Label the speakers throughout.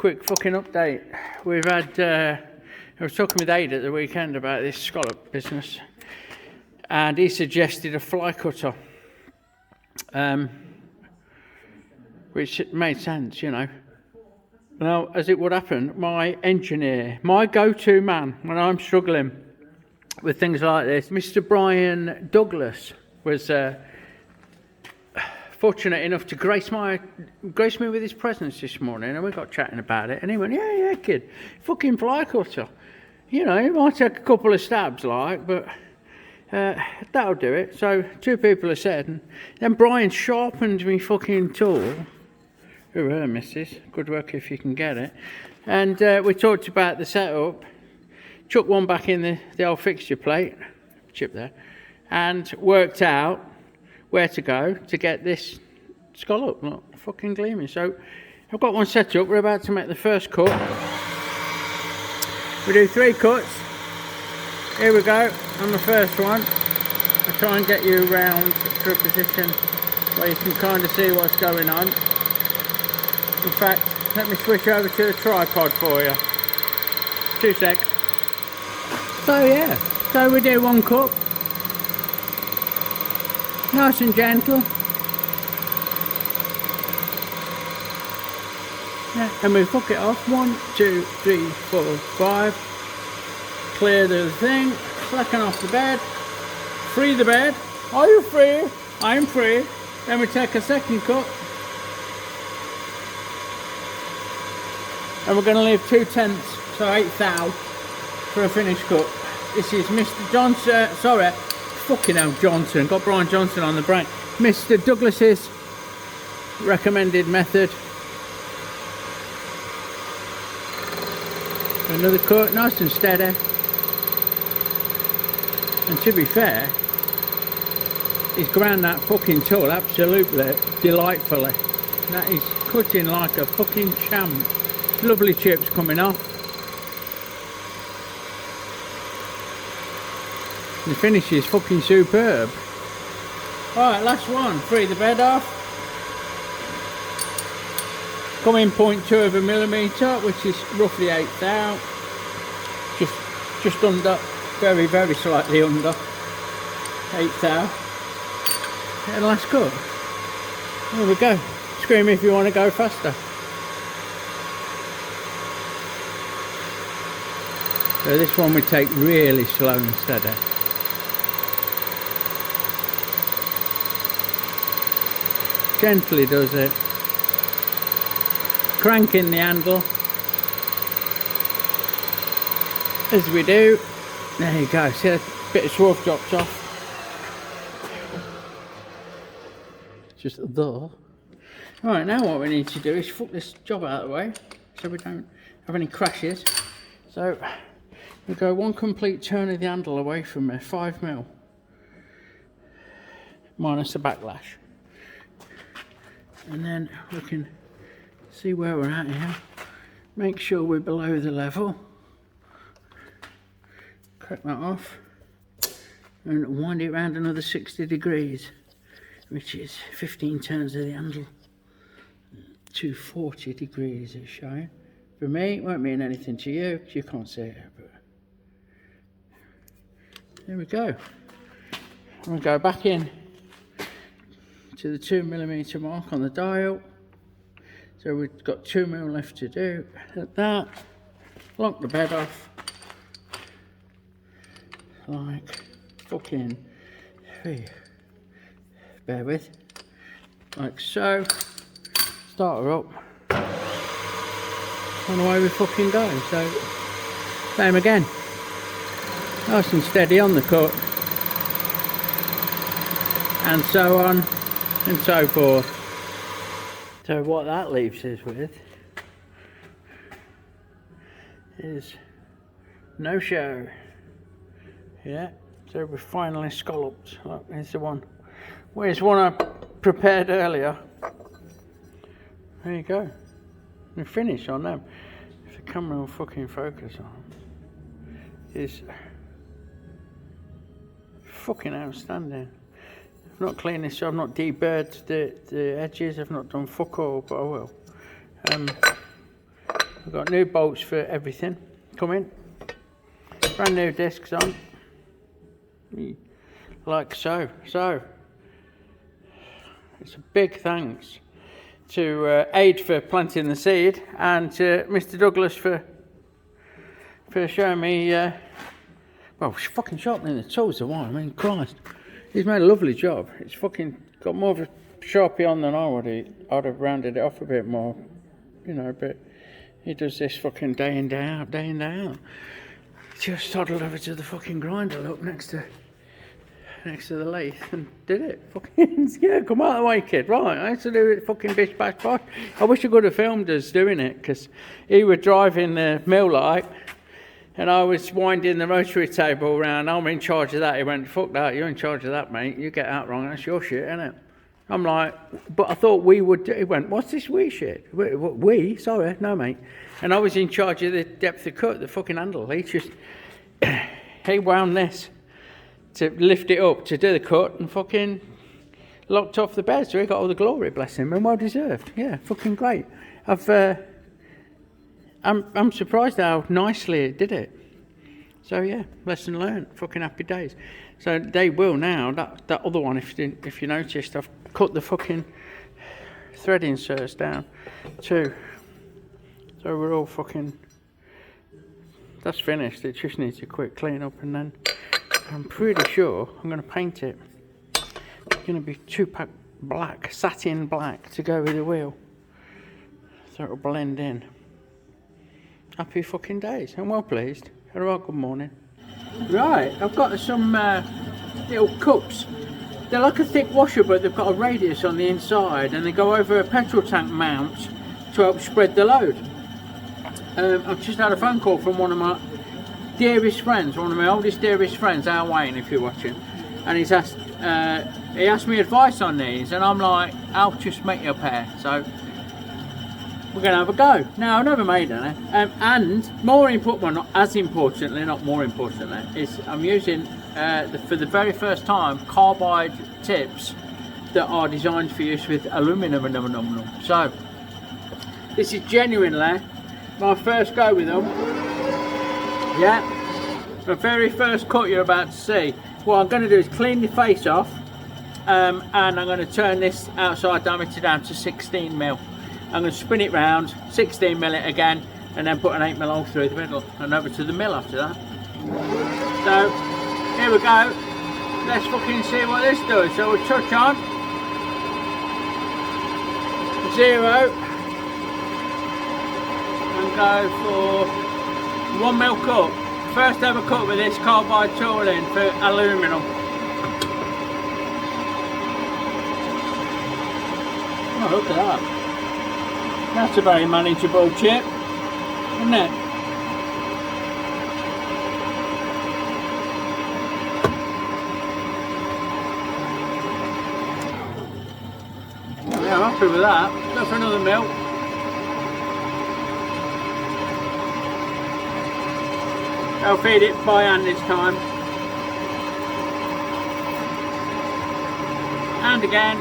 Speaker 1: quick fucking update. We've had, I was talking with Aid at the weekend about this scallop business, and he suggested a fly cutter, which made sense, you know. Now, as it would happen, my engineer, my go-to man when I'm struggling with things like this, Mr. Brian Douglas, was fortunate enough to grace me with his presence this morning, and we got chatting about it, and he went, yeah kid, fucking fly cutter, you know, it might take a couple of stabs like, but that'll do it. So 2 people have said, and then Brian sharpened me fucking tool. Ooh, missus, good work if you can get it. And we talked about the setup, chucked one back in the old fixture plate, chip there, and worked out where to go to get this scallop, look, fucking gleaming. So I've got one set up, we're about to make the first cut. We do 3 cuts. Here we go, on the first one. I'll try and get you around to a position where you can kind of see what's going on. In fact, let me switch over to the tripod for you. 2 secs. So yeah, so we do 1 cut. Nice and gentle. Yeah, and we fuck it off. 1, 2, 3, 4, 5. Clear the thing. Slacken off the bed. Free the bed. Are you free? I'm free. Then we take a second cut. And we're going to leave 2/10, so 8 thou, for a finished cut. This is Mr. Johnson, sorry, fucking hell Johnson, got Brian Johnson on the brain. Mr. Douglas's recommended method. Another cut, nice and steady. And to be fair, he's ground that fucking tool absolutely delightfully. That is cutting like a fucking champ. Lovely chips coming off. The finish is fucking superb. Alright, last one. Free the bed off. Come in 0.2 of a millimetre, which is roughly 8 thou. Just under, very slightly under 8 thou. And last cut. There we go. Scream if you want to go faster. So this one we take really slow and steady. Gently does it. Cranking the handle. As we do. There you go, see a bit of swerve dropped off. Just there. Alright, now what we need to do is fuck this job out of the way so we don't have any crashes. So we go 1 complete turn of the handle away from me, 5mm, minus the backlash. And then we can see where we're at here. Make sure we're below the level. Crack that off. And wind it around another 60 degrees, which is 15 turns of the handle. 240 degrees it's showing. For me, it won't mean anything to you, because you can't see it. But there we go. I'm going to go back in to the 2mm mark on the dial. So we've got 2mm left to do. At that, lock the bed off. Like fucking, bear with. Like so. Start her up. And away we fucking go. So, same again. Nice and steady on the cut, and so on and so forth. So what that leaves us with is no show. Yeah, so we're finally scalloped. Look, here's the one. Where's one I prepared earlier? There you go. We finished on them. If the camera will fucking focus on is fucking outstanding. I've not cleaned this, I've not deburred the edges, I've not done fuck all, but I will. we've got new bolts for everything coming. Brand new discs on. Like so. So, it's a big thanks to Aid for planting the seed, and to Mr. Douglas for showing me, well, he's fucking sharpening the tools the one. I mean, Christ, he's made a lovely job. It's fucking got more of a Sharpie on than I would. I'd have rounded it off a bit more, you know, but he does this fucking day in, day out, day in, day out. Just toddled over to the fucking grinder, look, next to the lathe, and did it. Fucking, yeah, come out of the way, kid. Right, I had to do it fucking bish bash bosh. I wish I could have filmed us doing it, because he was driving the mill light, and I was winding the rotary table around. I'm in charge of that. He went, fuck that, you're in charge of that, mate. You get out wrong, that's your shit, innit? I'm like, but I thought we would do. He went, what's this we shit? We? Sorry, no, mate. And I was in charge of the depth of cut, the fucking handle. He just, he wound this to lift it up to do the cut, and fucking locked off the bed, so he got all the glory, bless him, and well deserved. Yeah, fucking great. I'm surprised how nicely it did it. So yeah, lesson learned. Fucking happy days. So they will now. That other one, if you noticed, I've cut the fucking thread inserts down too. So we're all fucking. That's finished. It just needs a quick clean up, and then I'm pretty sure I'm going to paint it. It's going to be 2-pack black, satin black, to go with the wheel, so it'll blend in. Happy fucking days. I'm well pleased. Alright, good morning. Right, I've got some little cups. They're like a thick washer, but they've got a radius on the inside, and they go over a petrol tank mount to help spread the load. I've just had a phone call from one of my dearest friends, one of my oldest dearest friends, Al Wayne, if you're watching, and he asked me advice on these, and I'm like, I'll just make you a pair. So we're going to have a go. Now, I've never made any, and more important, well, not as importantly, not more importantly, is I'm using, for the very first time, carbide tips that are designed for use with aluminium and aluminum. So, this is genuinely my first go with them. Yeah, the very first cut you're about to see. What I'm going to do is clean the face off, and I'm going to turn this outside diameter down to 16mm. I'm going to spin it round, 16mm it again, and then put an 8mm hole through the middle, and over to the mill after that. So, here we go. Let's fucking see what this does. So we'll touch on 0, and go for 1mm cut. First ever cut with this carbide tooling for aluminium. Oh, look at that. That's a very manageable chip, isn't it? Yeah, I'm happy with that. Go for another mill. I'll feed it by hand this time. And again.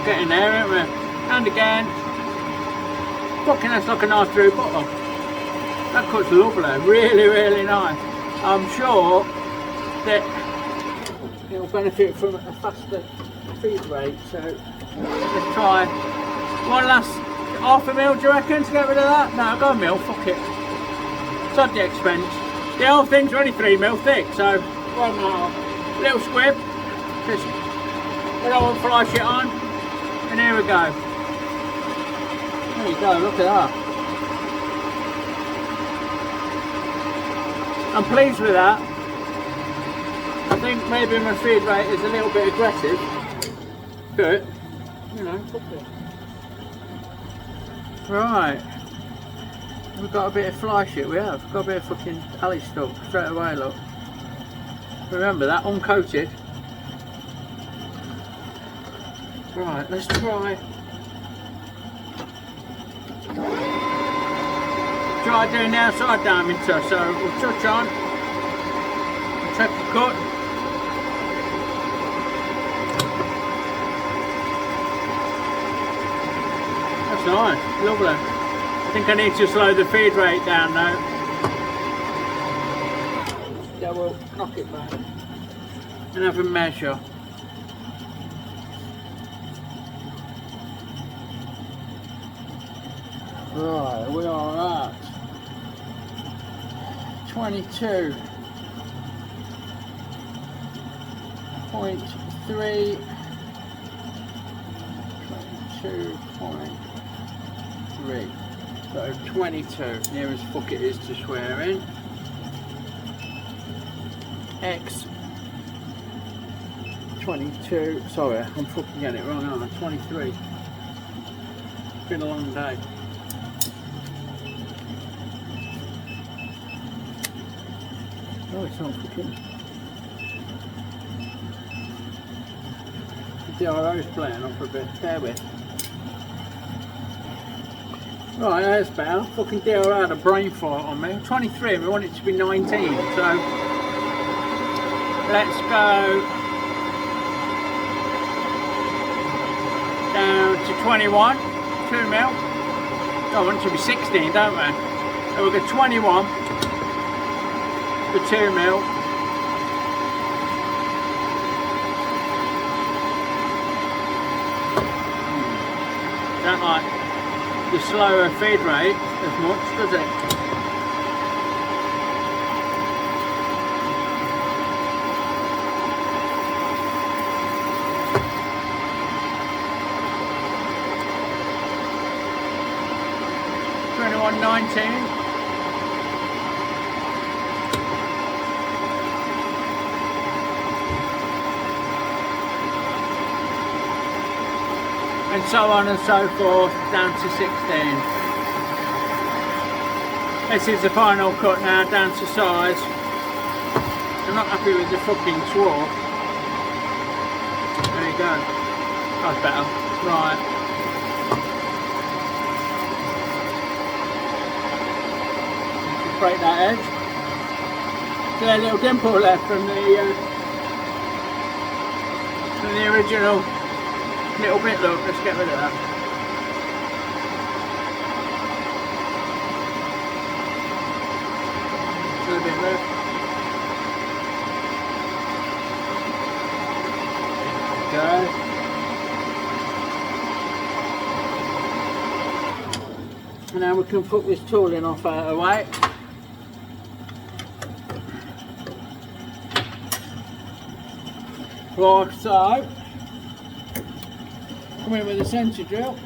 Speaker 1: Getting there, aren't we? And again. Fucking, that's like a nice through bottom. That cuts lovely, really, really nice. I'm sure that it'll benefit from a faster feed rate. So let's try one last half-a-mil, do you reckon, to get rid of that? No, go a mil, fuck it. Sod the expense. The whole thing's only 3mm thick, so 1.5. Little squib. Just put all the fly shit on. And here we go. There you go, look at that. I'm pleased with that. I think maybe my feed rate is a little bit aggressive, but, you know, fuck it. Right. We've got a bit of fly shit, we have. Got a bit of fucking alley stuff straight away, look. Remember that, uncoated. Right, let's try doing the outside diameter. So we'll touch on, we'll check the cut. nice, lovely. I think I need to slow the feed rate down now. Yeah, we'll knock it back and have a measure. Right, we are at 22.3, 22.3, so 22, near as fuck it is to swear in. X 22, sorry, I'm fucking getting it wrong, aren't I? 23. It's been a long day. Oh, it's not fucking. The DRO's playing off a bit, bear with. Right, that's better. Fucking DRO had a brain fart on me. 23, we want it to be 19, so let's go down to 21, 2 mil. Oh, I want it to be 16, don't we? So we'll go 21 for 2 mil. Don't like the slower feed rate as much, does it? $21.19. And so on and so forth down to 16. This is the final cut now, down to size. I'm not happy with the fucking swap. There you go. That's better. Right. Just break that edge. See a little dimple left from the original little bit, look, let's get rid of that. A little bit left. Okay. And now we can put this tooling off out of the way. Right, so come in with a sensor drill.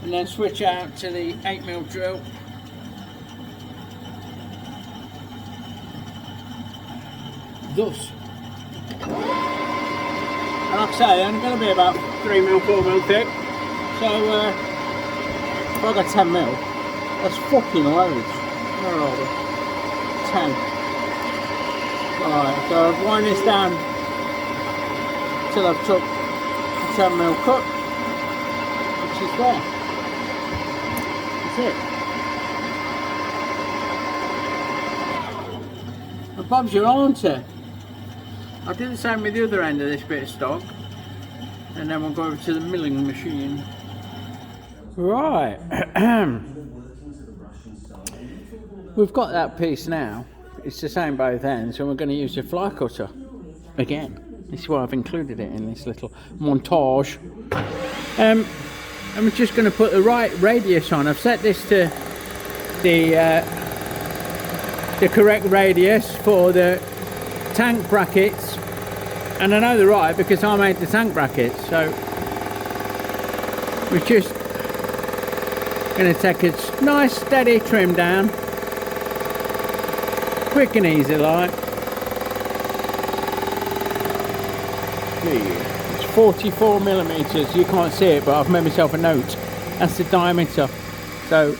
Speaker 1: And then switch out to the 8mm drill. Thus. And like I say, they're only going to be about 3mm, 4mm thick. So if I got 10mm, that's fucking loads. Where are they? 10. Alright, so I've wind this down until I've took the 10mm cut, which is there. That's it. And Bob's your answer. I'll do the same with the other end of this bit of stock, and then we'll go over to the milling machine. Right, we've got that piece now. It's the same both ends, and we're going to use the fly cutter again. This is why I've included it in this little montage. And we're just going to put the right radius on. I've set this to the correct radius for the tank brackets, and I know they're right because I made the tank brackets. So we're just going to take a nice steady trim down, quick and easy like. It's 44mm. You can't see it, but I've made myself a note. That's the diameter. So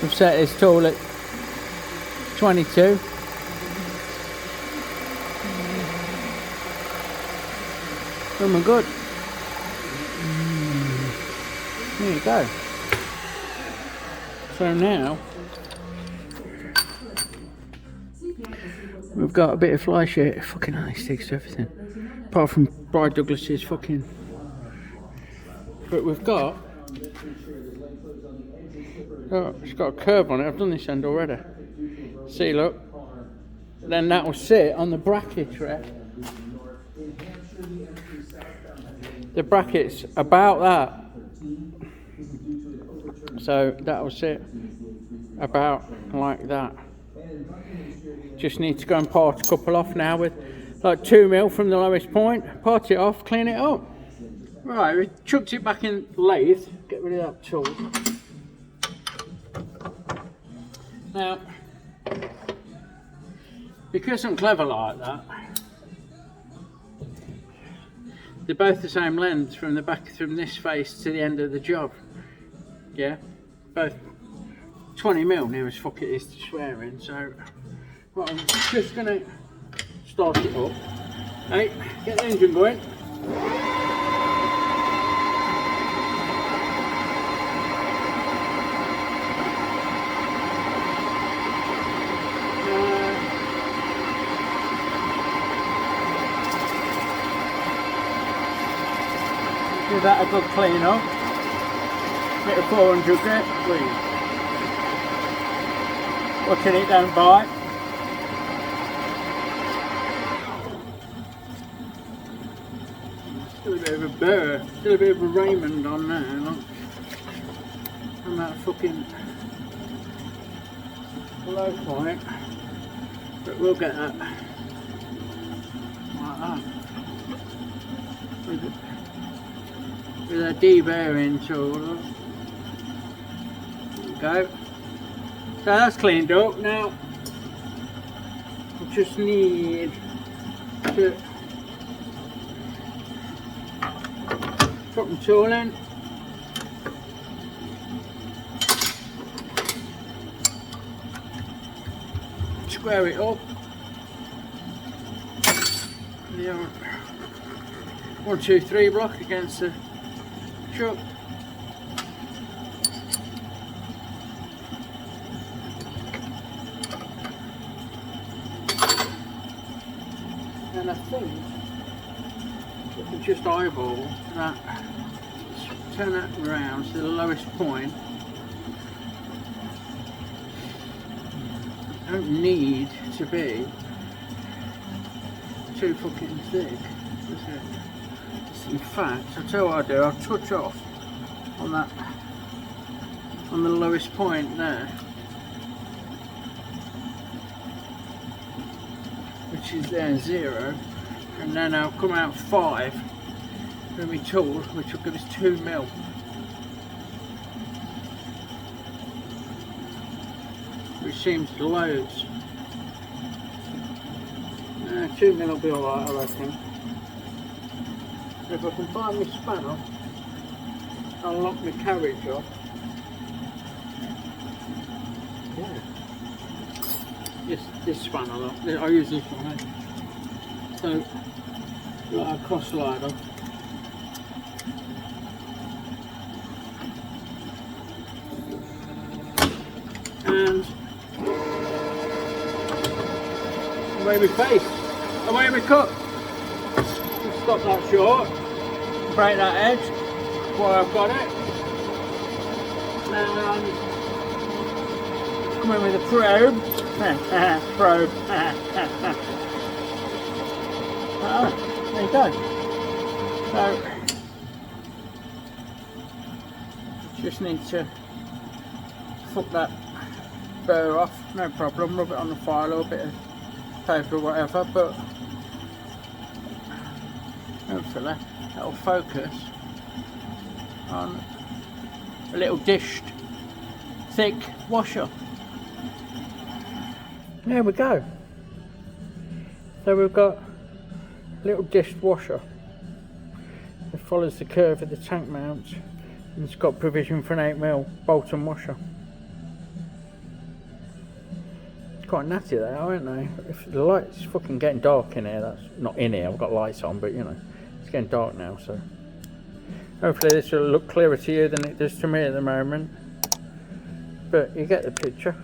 Speaker 1: we've set this tool at 22. Oh my god. There you go. So now we've got a bit of fly shit. Fucking hell, it sticks to everything. Apart from Bride Douglas's fucking. But we've got. Oh, it's got a curve on it. I've done this end already. See, look. Then that will sit on the bracketry. The bracket's about that. So that will sit about like that. Just need to go and part a couple off now with like 2mm from the lowest point. Part it off, clean it up. Right, we chucked it back in the lathe. Get rid of that tool. Now, because I'm clever like that, they're both the same length from the back, from this face to the end of the job. Yeah, both 20mm near as fuck it is to swear in. So, well, I'm just gonna start it up. Hey, get the engine going. Give that a good clean up. Bit of 400 grit, please. Watching it don't bite. Still a bit of a burr, still a bit of a Raymond on there, look. On that fucking low point. But we'll get that like that. With a deburring tool. There we go. So that's cleaned up. Now I just need to drop the tool in. Square it up. The 1, 2, 3 block against the truck. And I think if we just eyeball that, turn that around to the lowest point. Don't need to be too fucking thick, does it? In fact, I'll tell you what I'll do, I'll touch off on that, on the lowest point there, which is there 0, and then I'll come out 5 with my tool, which will give us 2mm. Which seems loads. 2mm will be alright, I reckon. If I can find my spanner, I'll lock my carriage off. Yeah. This spanner, I use this one. Eh? So, like a cross slider. And away we face, away we cut. Stop that short, break that edge while I've got it, and come in with a probe. Probe. Oh, there you go. So just need to fuck that burr off, no problem. Rub it on the file, a little bit of paper or whatever, but hopefully that'll focus on a little dished thick washer. There we go. So we've got a little dished washer that follows the curve of the tank mount, and it's got provision for an 8mm bolt and washer. It's quite natty there, aren't they? If the light's fucking getting dark in here, that's not in here, I've got lights on, but you know, It's getting dark now, so hopefully this will look clearer to you than it does to me at the moment. But you get the picture.